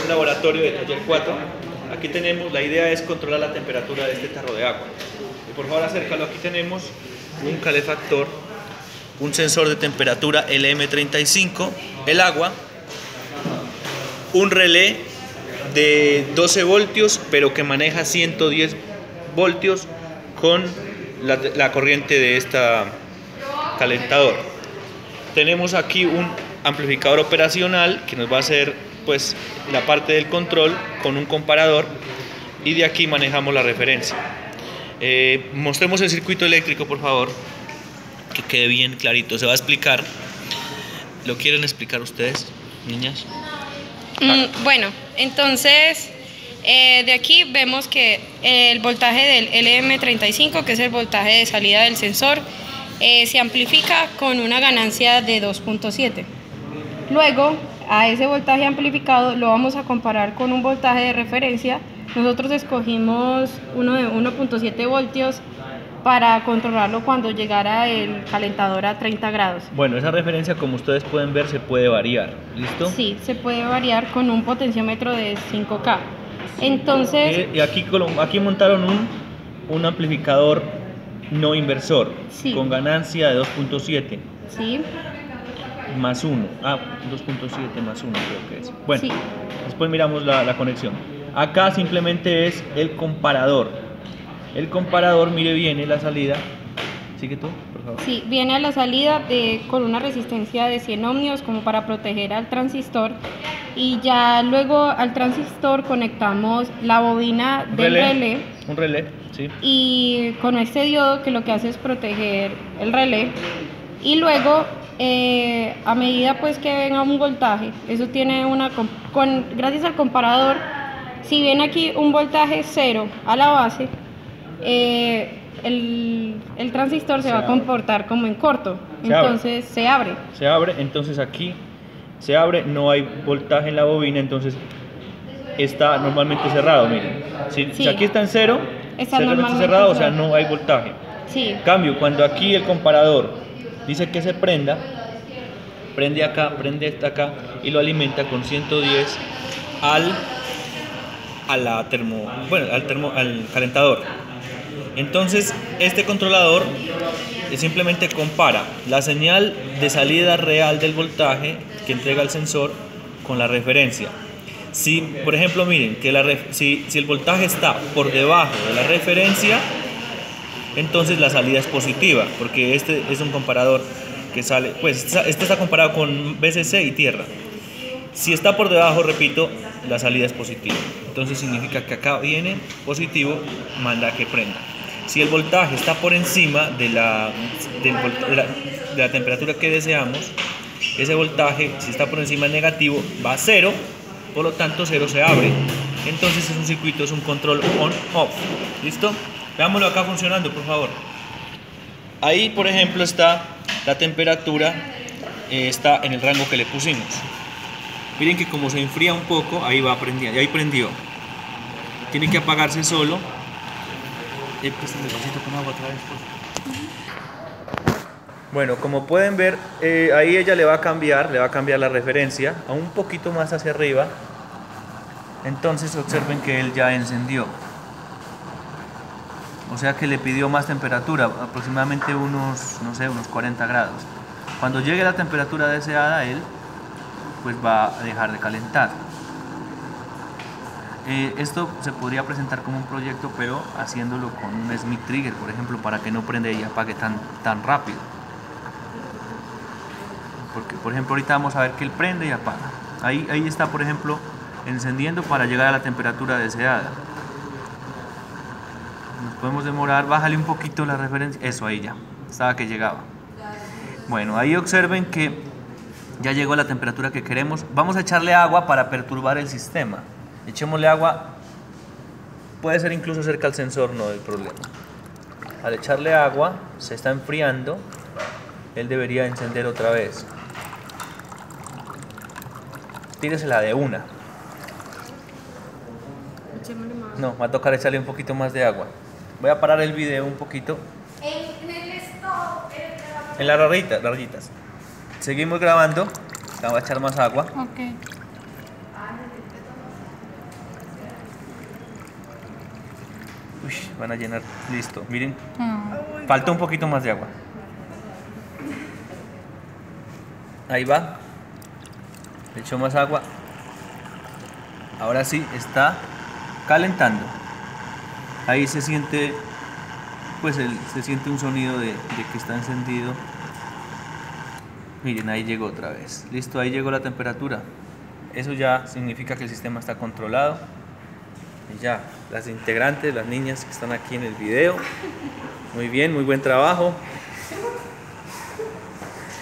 un laboratorio de taller 4. Aquí tenemos, la idea es controlar la temperatura de este tarro de agua. Y por favor acércalo, aquí tenemos un calefactor, un sensor de temperatura LM35, el agua, un relé de 12 voltios pero que maneja 110 voltios con la corriente de este calentador. Tenemos aquí un amplificador operacional que nos va a hacer pues la parte del control con un comparador, y de aquí manejamos la referencia. Mostremos el circuito eléctrico, por favor, que quede bien clarito. Se va a explicar. ¿Lo quieren explicar ustedes, niñas? Bueno, entonces de aquí vemos que el voltaje del LM35, que es el voltaje de salida del sensor, se amplifica con una ganancia de 2.7. Luego, a ese voltaje amplificado lo vamos a comparar con un voltaje de referencia. Nosotros escogimos uno de 1.7 voltios para controlarlo cuando llegara el calentador a 30 grados. Bueno, esa referencia, como ustedes pueden ver, se puede variar. ¿Listo? Sí, se puede variar con un potenciómetro de 5K. Entonces... y aquí montaron un amplificador no inversor, sí, con ganancia de 2.7. Sí. Más 1. 2.7 más 1 creo que es. Bueno, sí. Después miramos la conexión. Acá simplemente es el comparador. El comparador, mire, viene la salida. Sigue tú, por favor. Sí, viene a la salida con una resistencia de 100 ohmios como para proteger al transistor. Y ya luego al transistor conectamos la bobina del relé. Un relé, sí. Y con este diodo, que lo que hace es proteger el relé. Y luego, a medida pues que venga un voltaje, eso tiene gracias al comparador, si viene aquí un voltaje 0 a la base, el transistor se va a comportar como en corto, entonces se abre. Se abre, entonces aquí se abre, no hay voltaje en la bobina, entonces está normalmente cerrado, miren. Si aquí está en 0, está normalmente cerrado, o sea, no hay voltaje. Sí. En cambio, cuando aquí el comparador dice que se prenda, prende acá, prende acá y lo alimenta con 110 al calentador. Entonces este controlador simplemente compara la señal de salida real del voltaje que entrega el sensor con la referencia. Si, por ejemplo, miren que si el voltaje está por debajo de la referencia, entonces la salida es positiva, porque este es un comparador que sale, pues este está comparado con VCC y tierra. Si está por debajo, repito, la salida es positiva. Entonces significa que acá viene positivo, manda que prenda. Si el voltaje está por encima de la temperatura que deseamos, ese voltaje, si está por encima negativo, va a 0, por lo tanto 0 se abre. Entonces es un circuito, es un control on-off. ¿Listo? Veámoslo acá funcionando, por favor. Ahí, por ejemplo, está la temperatura, está en el rango que le pusimos. Miren que como se enfría un poco, ahí va prendiendo, ahí prendió. Tiene que apagarse solo. Con agua otra vez, pues. Bueno, como pueden ver, ahí ella le va a cambiar la referencia a un poquito más hacia arriba. Entonces observen que él ya encendió. O sea que le pidió más temperatura, aproximadamente unos 40 grados. Cuando llegue la temperatura deseada, él pues va a dejar de calentar. Esto se podría presentar como un proyecto, pero haciéndolo con un Smith Trigger, por ejemplo, para que no prenda y apague tan rápido. Porque, por ejemplo, ahorita vamos a ver que él prende y apaga. Ahí está, por ejemplo, encendiendo para llegar a la temperatura deseada. Nos podemos demorar, bájale un poquito la referencia. Eso, ahí ya, estaba que llegaba. Bueno, ahí observen que ya llegó a la temperatura que queremos. Vamos a echarle agua para perturbar el sistema. Echémosle agua, puede ser incluso cerca al sensor, no hay problema. Al echarle agua, se está enfriando, él debería encender otra vez. Tíresela de una. No, va a tocar echarle un poquito más de agua. Voy a parar el video un poquito. En las rayitas. Seguimos grabando. Le voy a echar más agua. Okay. Uy, van a llenar, listo, miren, falta un poquito más de agua. Ahí va, le echo más agua. Ahora sí, está calentando. Ahí se siente, pues se siente un sonido de que está encendido. Miren, ahí llegó otra vez. Listo, ahí llegó la temperatura. Eso ya significa que el sistema está controlado. Y ya, las integrantes, las niñas que están aquí en el video. Muy bien, muy buen trabajo.